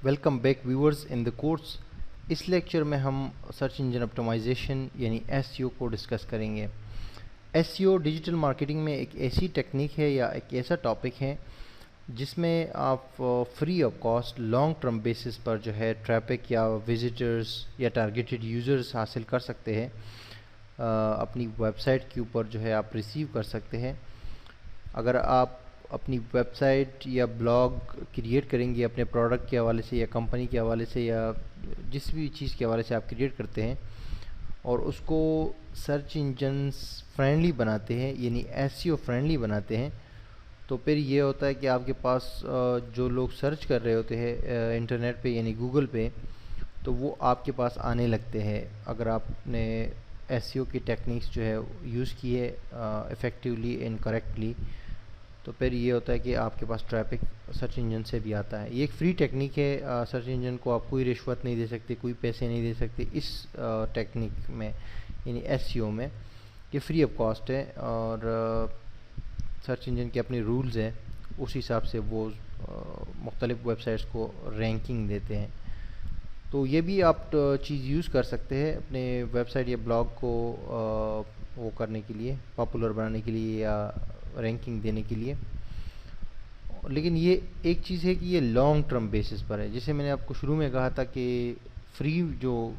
Welcome back viewers in the course. اس lecture میں ہم سرچ انجن اپٹیمائزیشن یعنی ایس سی او کو ڈسکس کریں گے. SEO digital marketing میں ایک ایسی ٹیکنیک ہے یا ایک ایسا ٹاپک ہے جس میں آپ free of cost long term basis پر جو ہے ٹریفک یا وزٹرز یا ٹارگیٹڈ یوزرز حاصل کر سکتے ہیں. اپنی ویب سائٹ کے اوپر جو ہے آپ ریسیو کر سکتے ہیں. اگر آپ اپنی ویب سائٹ یا بلاگ کریٹ کریں گے اپنے پروڈکٹ کے حوالے سے یا کمپنی کے حوالے سے یا جس بھی چیز کے حوالے سے آپ کریٹ کرتے ہیں اور اس کو سرچ انجنس فرینڈلی بناتے ہیں یعنی ایس سی او فرینڈلی بناتے ہیں، تو پھر یہ ہوتا ہے کہ آپ کے پاس جو لوگ سرچ کر رہے ہوتے ہیں انٹرنیٹ پہ یعنی گوگل پہ، تو وہ آپ کے پاس آنے لگتے ہیں. اگر آپ نے ایس سی او کی ٹیکنیکس جو ہے یوز کی ہے افیکٹولی اینڈ کریکٹلی، تو پھر یہ ہوتا ہے کہ آپ کے پاس ٹریفک سرچ انجن سے بھی آتا ہے. یہ ایک فری ٹیکنیک ہے. سرچ انجن کو آپ کوئی رشوت نہیں دے سکتے، کوئی پیسے نہیں دے سکتے اس ٹیکنیک میں یعنی ایس سی او میں. یہ فری آف کاسٹ ہے اور سرچ انجن کے اپنے رولز ہیں، اس حساب سے وہ مختلف ویب سائٹس کو رینکنگ دیتے ہیں. تو یہ بھی آپ چیز یوز کر سکتے ہیں اپنے ویب سائٹ یا بلاگ کو وہ کرنے کے لیے، پاپولر بنانے کے لیے یا رینکنگ دینے کے لیے. لیکن یہ ایک چیز ہے کہ یہ لانگ ٹرم بیسس پر ہے. جیسے میں نے آپ کو شروع میں کہا تھا کہ فری جو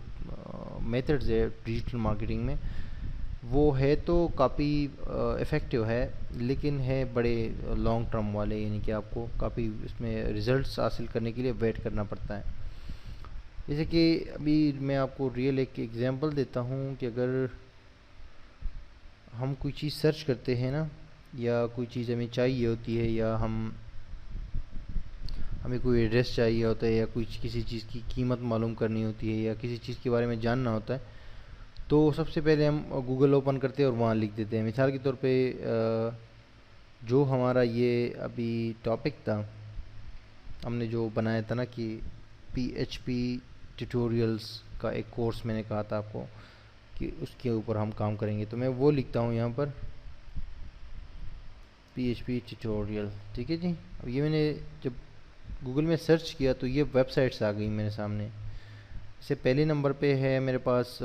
میتھڈز ہے ڈیجیٹل مارکیٹنگ میں وہ ہے تو کافی افیکٹو ہے، لیکن ہے بڑے لانگ ٹرم والے، یعنی کہ آپ کو کافی اس میں ریزلٹس حاصل کرنے کے لیے ویٹ کرنا پڑتا ہے. جیسے کہ ابھی میں آپ کو ریئل ایک ایگزامپل دیتا ہوں کہ اگر ہم کوئی چیز سرچ کرتے ہیں نا، یا کوئی چیز ہمیں چاہیے ہوتی ہے، یا ہمیں کوئی ایڈریس چاہیے ہوتا ہے، یا کسی چیز کی قیمت معلوم کرنی ہوتی ہے، یا کسی چیز کے بارے میں جاننا ہوتا ہے، تو سب سے پہلے ہم گوگل اوپن کرتے ہیں اور وہاں لکھ دیتے ہیں. مثال کے طور پہ جو ہمارا یہ ابھی ٹاپک تھا، ہم نے جو بنایا تھا نا کہ پی ایچ پی ٹیوٹوریلز کا ایک کورس میں نے کہا تھا آپ کو کہ اس کے اوپر ہم کام کریں گے، تو میں وہ لکھتا ہوں یہاں پر پی ایچ پی ٹیوٹوریل. ٹھیک ہے جی. اب یہ میں نے جب گوگل میں سرچ کیا تو یہ ویب سائٹس آ گئی میرے سامنے. اس سے پہلے نمبر پہ ہے میرے پاس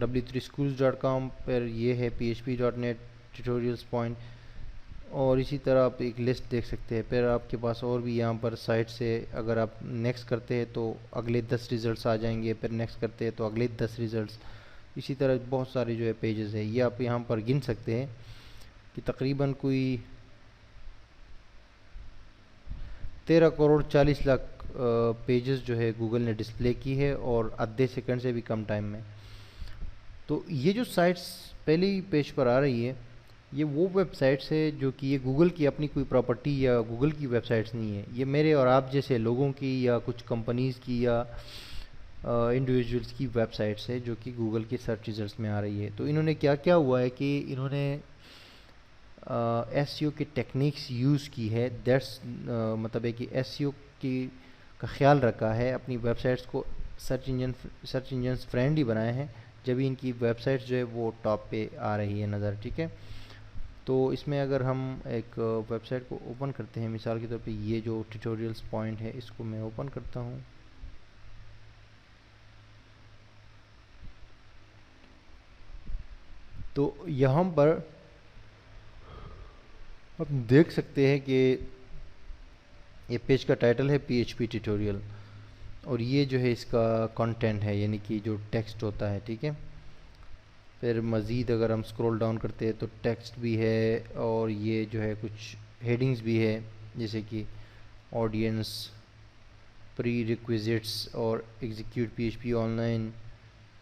w3schools.com، پھر یہ ہے php.net ٹیوٹوریلز پوائنٹ، اور اسی طرح آپ ایک لسٹ دیکھ سکتے ہیں. پھر آپ کے پاس اور بھی یہاں پر سائٹ سے اگر آپ نیکسٹ کرتے ہیں تو اگلے 10 ریزلٹس آ جائیں گے، پھر نیکسٹ کرتے ہیں تو اگلے 10 ریزلٹس. اسی طرح بہت سارے جو ہے پیجز ہیں، یہ آپ یہاں پر گن سکتے ہیں کہ تقریباً کوئی 13 کروڑ 40 لاکھ پیجز جو ہے گوگل نے ڈسپلے کی ہے، اور آدھے سیکنڈ سے بھی کم ٹائم میں. تو یہ جو سائٹس پہلی پیج پر آ رہی ہے، یہ وہ ویب سائٹس ہے جو کہ یہ گوگل کی اپنی کوئی پراپرٹی یا گوگل کی ویب سائٹس نہیں ہے. یہ میرے اور آپ جیسے لوگوں کی یا کچھ کمپنیز کی یا انڈیویجولس کی ویب سائٹس ہے جو کہ گوگل کے سرچ ریزلٹس میں آ رہی ہے. تو انہوں نے کیا ہوا ہے کہ انہوں نے ایس سی او کی ٹیکنیکس یوز کی ہے. دیٹس مطلب ہے کہ ایس سی او کا خیال رکھا ہے، اپنی ویب سائٹس کو سرچ انجنس فرینڈلی بنائے ہیں، جب ان کی ویب سائٹس جو ہے وہ ٹاپ پہ آ رہی ہے نظر. ٹھیک ہے. تو اس میں اگر ہم ایک ویب سائٹ کو اوپن کرتے ہیں، مثال کے طور پہ یہ جو ٹیوٹوریلز پوائنٹ ہے اس کو میں اوپن کرتا ہوں. تو یہاں پر آپ دیکھ سکتے ہیں کہ یہ پیج کا ٹائٹل ہے پی ایچ پی ٹیوٹوریل، اور یہ جو ہے اس کا کنٹینٹ ہے یعنی کہ جو ٹیکسٹ ہوتا ہے. ٹھیک ہے. پھر مزید اگر ہم سکرول ڈاؤن کرتے ہیں تو ٹیکسٹ بھی ہے، اور یہ جو ہے کچھ ہیڈنگز بھی ہے جیسے کہ آڈینس، پری ریکویزٹس اور execute P H P online.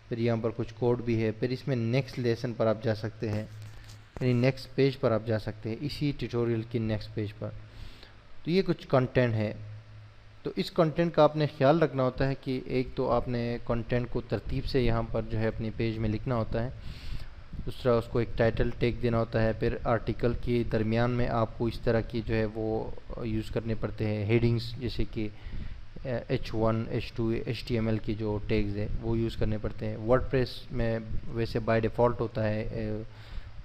پھر یہاں پر کچھ کوڈ بھی ہے. پھر اس میں نیکسٹ لیسن پر آپ جا سکتے ہیں، یعنی نیکسٹ پیج پر آپ جا سکتے ہیں اسی ٹیوٹوریل کے نیکسٹ پیج پر. تو یہ کچھ کنٹینٹ ہے. تو اس کنٹینٹ کا آپ نے خیال رکھنا ہوتا ہے کہ ایک تو آپ نے کنٹینٹ کو ترتیب سے یہاں پر جو ہے اپنے پیج میں لکھنا ہوتا ہے، دوسرا اس کو ایک ٹائٹل ٹیگ دینا ہوتا ہے. پھر آرٹیکل کے درمیان میں آپ کو اس طرح کی جو ہے وہ یوز کرنے پڑتے ہیں ہیڈنگز، جیسے کہ H1 H2 HTML کی جو ٹیگز ہے وہ یوز کرنے پڑتے ہیں. ورڈ پریس میں ویسے بائی ڈیفالٹ ہوتا ہے،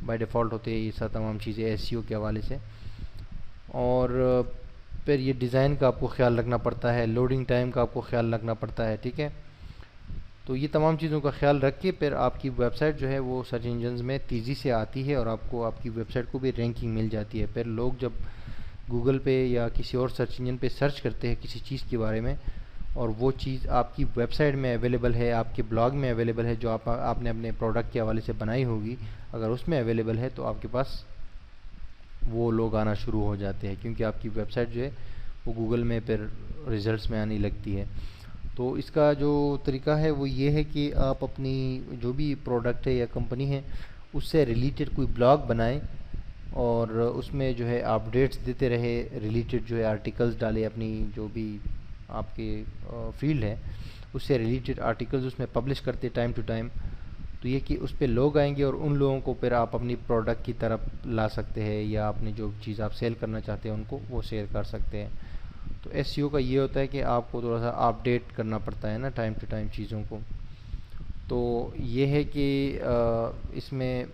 بائی ڈیفالٹ ہوتے ہیں یہ سب تمام چیزیں ایس سی او کے حوالے سے. اور پھر یہ ڈیزائن کا آپ کو خیال رکھنا پڑتا ہے، لوڈنگ ٹائم کا آپ کو خیال رکھنا پڑتا ہے، ٹھیک ہے. تو یہ تمام چیزوں کا خیال رکھ کے پھر آپ کی ویب سائٹ جو ہے وہ سرچ انجنز میں تیزی سے آتی ہے، اور آپ کو آپ کی ویب سائٹ کو بھی رینکنگ مل جاتی ہے. پھر لوگ جب گوگل پہ یا کسی اور سرچ انجن پہ سرچ کرتے ہیں کسی چیز کے بارے میں، اور وہ چیز آپ کی ویب سائٹ میں اویلیبل ہے، آپ کے بلاگ میں اویلیبل ہے، جو آپ نے اپنے پروڈکٹ کے حوالے سے بنائی ہوگی، اگر اس میں اویلیبل ہے تو آپ کے پاس وہ لوگ آنا شروع ہو جاتے ہیں، کیونکہ آپ کی ویب سائٹ جو ہے وہ گوگل میں پھر ریزلٹس میں آنے لگتی ہے. تو اس کا جو طریقہ ہے وہ یہ ہے کہ آپ اپنی جو بھی پروڈکٹ ہے یا کمپنی ہے اس سے ریلیٹڈ کوئی بلاگ بنائیں، اور اس میں جو ہے اپڈیٹس دیتے رہے، ریلیٹڈ جو ہے آرٹیکلز ڈالے، اپنی جو بھی آپ کے فیلڈ ہے اس سے ریلیٹڈ آرٹیکلز اس میں پبلش کرتے ٹائم ٹو ٹائم. تو یہ کہ اس پہ لوگ آئیں گے اور ان لوگوں کو پھر آپ اپنی پروڈکٹ کی طرف لا سکتے ہیں، یا اپنی جو چیز آپ سیل کرنا چاہتے ہیں ان کو وہ شیئر کر سکتے ہیں. تو ایس سی او کا یہ ہوتا ہے کہ آپ کو تھوڑا سا اپڈیٹ کرنا پڑتا ہے نا ٹائم ٹو ٹائم چیزوں کو. تو یہ ہے کہ اس میں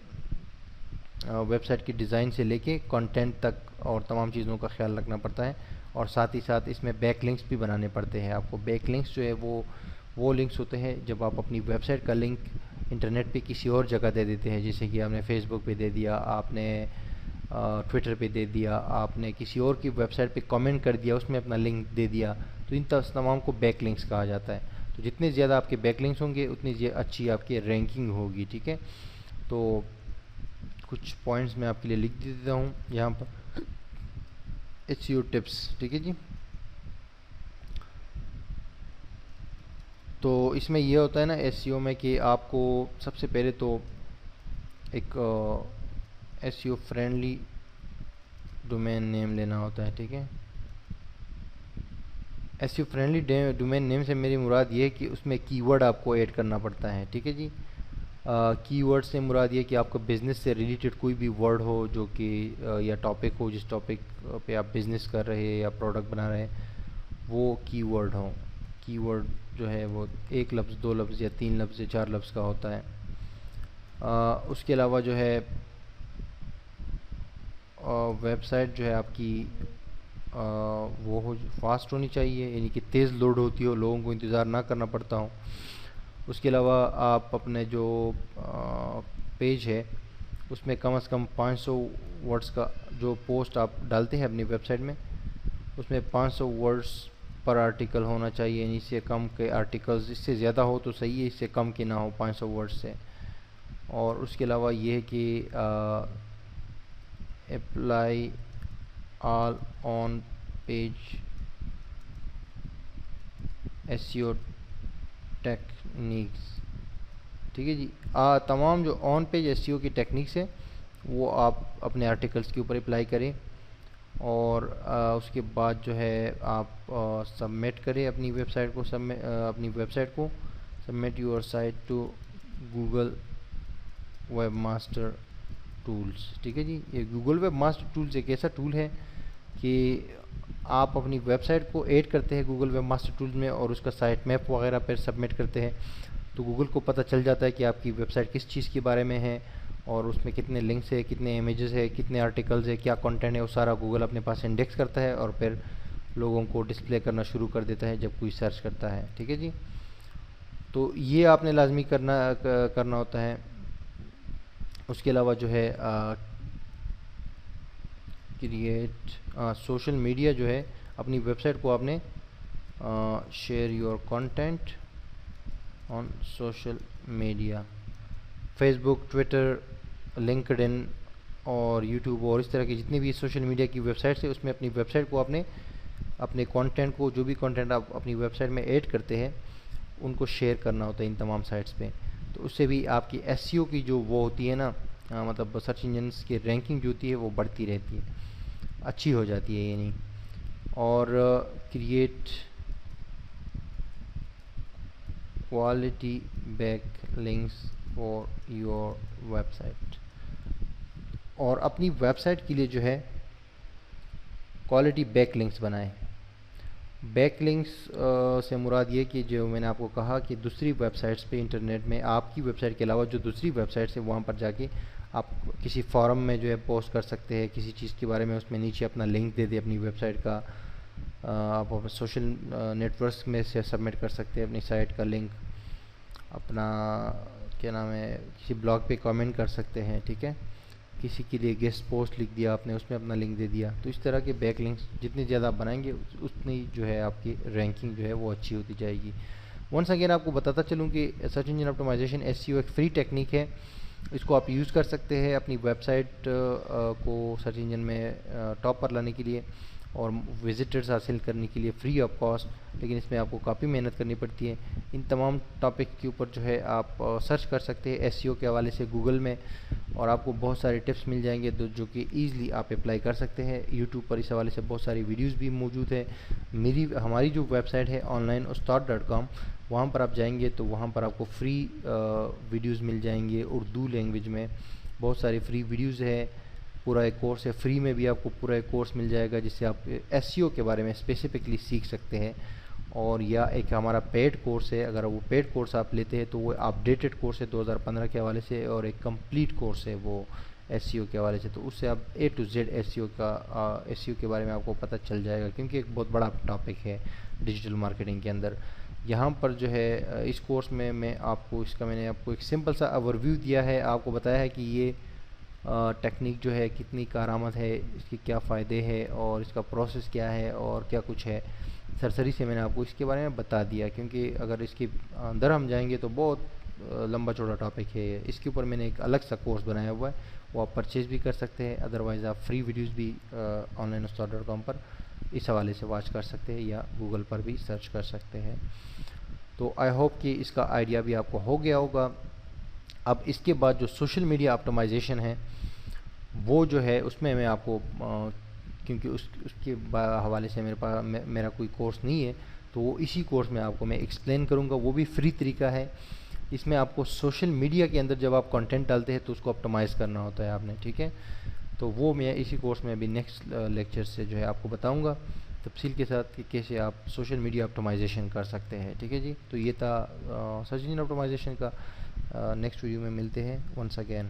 ویب سائٹ کی ڈیزائن سے لے کے کنٹینٹ تک اور تمام چیزوں کا خیال رکھنا پڑتا ہے، اور ساتھ ہی ساتھ اس میں بیک لنکس بھی بنانے پڑتے ہیں. آپ کو بیک لنکس جو ہے وہ لنکس ہوتے ہیں جب آپ اپنی ویب سائٹ کا لنک انٹرنیٹ پہ کسی اور جگہ دے دیتے ہیں، جیسے کہ آپ نے فیس بک پہ دے دیا، آپ نے ٹویٹر پہ دے دیا، آپ نے کسی اور کی ویب سائٹ پہ کامنٹ کر دیا، اس میں اپنا لنک دے دیا، تو ان تمام کو بیک لنکس کہا جاتا ہے. تو جتنے زیادہ آپ کے بیک لنکس ہوں گے اتنی اچھی آپ کی رینکنگ ہوگی، ٹھیک ہے. تو کچھ پوائنٹس میں آپ کے لیے لکھ دیتا ہوں یہاں پر، ایچ سی او ٹپس، ٹھیک ہے جی. تو اس میں یہ ہوتا ہے نا ایس سی او میں کہ آپ کو سب سے پہلے تو ایک ایس سی او فرینڈلی ڈومین نیم لینا ہوتا ہے، ٹھیک ہے. ایس سی او فرینڈلی ڈومین نیم سے میری مراد یہ ہے کہ اس میں کی ورڈ آپ کو ایڈ کرنا پڑتا ہے، ٹھیک ہے جی. کی ورڈ سے مراد یہ کہ آپ کا بزنس سے ریلیٹڈ کوئی بھی ورڈ ہو جو کہ یا ٹاپک ہو، جس ٹاپک پہ آپ بزنس کر رہے ہیں یا پروڈکٹ بنا رہے ہیں، وہ کی ورڈ ہوں. کی ورڈ جو ہے وہ ایک لفظ، دو لفظ یا تین لفظ یا چار لفظ کا ہوتا ہے. اس کے علاوہ جو ہے ویب سائٹ جو ہے آپ کی وہ فاسٹ ہونی چاہیے، یعنی کہ تیز لوڈ ہوتی ہو، لوگوں کو انتظار نہ کرنا پڑتا ہوں. اس کے علاوہ آپ اپنے جو پیج ہے اس میں کم از کم 500 ورڈز کا جو پوسٹ آپ ڈالتے ہیں اپنی ویب سائٹ میں، اس میں 500 ورڈز پر آرٹیکل ہونا چاہیے، یعنی اس سے کم کے آرٹیکلز، اس سے زیادہ ہو تو صحیح ہے، اس سے کم کے نہ ہو 500 ورڈز سے. اور اس کے علاوہ یہ ہے کہ اپلائی آل آن پیج ایس سی او ٹیکنیکس، ٹھیک ہے جی. تمام جو آن پیج ایس سی او کی ٹیکنیکس ہے وہ آپ اپنے آرٹیکلس کے اوپر اپلائی کریں، اور اس کے بعد جو ہے آپ سبمٹ کریں اپنی ویب سائٹ کو، submit your site to Google Webmaster Tools, ٹھیک ہے جی. یہ گوگل ویب ماسٹر ٹولز ایک ایسا ٹول ہے کہ آپ اپنی ویب سائٹ کو ایڈ کرتے ہیں گوگل ویب ماسٹر ٹولز میں، اور اس کا سائٹ میپ وغیرہ پہ سبمٹ کرتے ہیں، تو گوگل کو پتہ چل جاتا ہے کہ آپ کی ویب سائٹ کس چیز کے بارے میں ہے، اور اس میں کتنے لنکس ہے، کتنے امیجز ہے، کتنے آرٹیکلز ہے، کیا کنٹینٹ ہے، وہ سارا گوگل اپنے پاس انڈیکس کرتا ہے، اور پھر لوگوں کو ڈسپلے کرنا شروع کر دیتا ہے جب کوئی سرچ کرتا ہے، ٹھیک ہے جی. تو یہ آپ نے لازمی کرنا ہوتا ہے. اس کے علاوہ جو ہے کریٹ سوشل میڈیا جو ہے اپنی ویب سائٹ کو آپ نے share your content on social media, Facebook, Twitter, LinkedIn اور یوٹیوب اور اس طرح کی جتنی بھی سوشل میڈیا کی ویب سائٹس ہیں اس میں اپنی ویب سائٹ کو آپ نے اپنے کانٹینٹ کو، جو بھی کانٹینٹ آپ اپنی ویب سائٹ میں ایڈ کرتے ہیں ان کو شیئر کرنا ہوتا ہے ان تمام سائٹس پہ. تو اس سے بھی آپ کی ایس سی او کی جو وہ ہوتی ہے نا، مطلب سرچ انجنس کی رینکنگ جو ہوتی ہے وہ بڑھتی رہتی ہے، اچھی ہو جاتی ہے یعنی. اور create quality backlinks for your website, اور اپنی ویب سائٹ کے لیے جو ہے کوالٹی بیک لنکس بنائیں. بیک لنکس سے مراد یہ کہ جو میں نے آپ کو کہا کہ دوسری ویب سائٹس پہ انٹرنیٹ میں آپ کی ویب سائٹ کے علاوہ جو دوسری ویب سائٹس ہیں وہاں پر جا کے آپ کسی فورم میں جو ہے پوسٹ کر سکتے ہیں کسی چیز کے بارے میں، اس میں نیچے اپنا لنک دے دیں اپنی ویب سائٹ کا، آپ سوشل نیٹورکس میں سے سبمٹ کر سکتے ہیں اپنی سائٹ کا لنک، اپنا کیا نام ہے کسی بلاگ پہ کامنٹ کر سکتے ہیں، ٹھیک ہے، کسی کے لیے گیسٹ پوسٹ لکھ دیا آپ نے، اس میں اپنا لنک دے دیا. تو اس طرح کے بیک لنکس جتنی زیادہ آپ بنائیں گے اتنی جو ہے آپ کی رینکنگ جو ہے وہ اچھی ہوتی جائے گی. ونس اگین آپ کو بتاتا چلوں کہ سرچ انجن آپٹیمائزیشن SEO ایک فری ٹیکنیک ہے. اس کو آپ یوز کر سکتے ہیں اپنی ویب سائٹ کو سرچ انجن میں ٹاپ پر لانے کے لیے اور وزٹرز حاصل کرنے کے لیے فری آف کاسٹ، لیکن اس میں آپ کو کافی محنت کرنی پڑتی ہے. ان تمام ٹاپک کے اوپر جو ہے آپ سرچ کر سکتے ہیں SEO کے حوالے سے گوگل میں، اور آپ کو بہت سارے ٹپس مل جائیں گے جو کہ ایزلی آپ اپلائی کر سکتے ہیں. یوٹیوب پر اس حوالے سے بہت ساری ویڈیوز بھی موجود ہے. ہماری جو ویب سائٹ ہے onlineustad.com، وہاں پر آپ جائیں گے تو وہاں پر آپ کو فری ویڈیوز مل جائیں گے اردو لینگویج میں. بہت ساری فری ویڈیوز ہے، پورا ایک کورس ہے، فری میں بھی آپ کو پورا ایک کورس مل جائے گا جس سے آپ SEO کے بارے میں اسپیسیفکلی سیکھ سکتے ہیں. اور یا ایک ہمارا پیڈ کورس ہے، اگر وہ پیڈ کورس آپ لیتے ہیں تو وہ اپڈیٹڈ کورس ہے 2015 کے حوالے سے، اور ایک کمپلیٹ کورس ہے وہ SEO کے حوالے سے. تو اس سے آپ A to Z SEO کے بارے میں آپ کو پتہ چل جائے گا، کیونکہ ایک بہت بڑا ٹاپک ہے ڈیجیٹل مارکیٹنگ کے اندر. یہاں پر جو ہے اس کورس میں میں نے آپ کو ایک سمپل سا اوور ویو دیا ہے، آپ کو بتایا ہے کہ یہ ٹیکنیک جو ہے کتنی کارآمد ہے، اس کے کیا فائدے ہیں اور اس کا پروسیس کیا ہے اور کیا کچھ ہے. سرسری سے میں نے آپ کو اس کے بارے میں بتا دیا، کیونکہ اگر اس کے اندر ہم جائیں گے تو بہت لمبا چوڑا ٹاپک ہے. اس کے اوپر میں نے ایک الگ سا کورس بنایا ہوا ہے، وہ آپ پرچیز بھی کر سکتے ہیں. ادروائز آپ فری ویڈیوز بھی onlineustad.com پر اس حوالے سے واچ کر سکتے ہیں یا گوگل پر بھی سرچ کر سکتے ہیں. تو آئی ہوپ کہ اس کا آئیڈیا بھی آپ کو ہو گیا ہوگا. اب اس کے بعد جو سوشل میڈیا آپٹیمائزیشن ہے وہ جو ہے اس میں آپ کو کیونکہ اس کے حوالے سے میرا کوئی کورس نہیں ہے، تو وہ اسی کورس میں آپ کو میں ایکسپلین کروں گا. وہ بھی فری طریقہ ہے. اس میں آپ کو سوشل میڈیا کے اندر جب آپ کنٹینٹ ڈالتے ہیں تو اس کو آپٹیمائز کرنا ہوتا ہے آپ نے، ٹھیک ہے. تو وہ میں اسی کورس میں ابھی نیکسٹ لیکچر سے جو ہے آپ کو بتاؤں گا تفصیل کے ساتھ کہ کیسے آپ سوشل میڈیا آپٹیمائزیشن کر سکتے ہیں، ٹھیک ہے جی. تو یہ تھا سرچ انجن آپٹیمائزیشن کا. نیکسٹ ویڈیو میں ملتے ہیں. Once again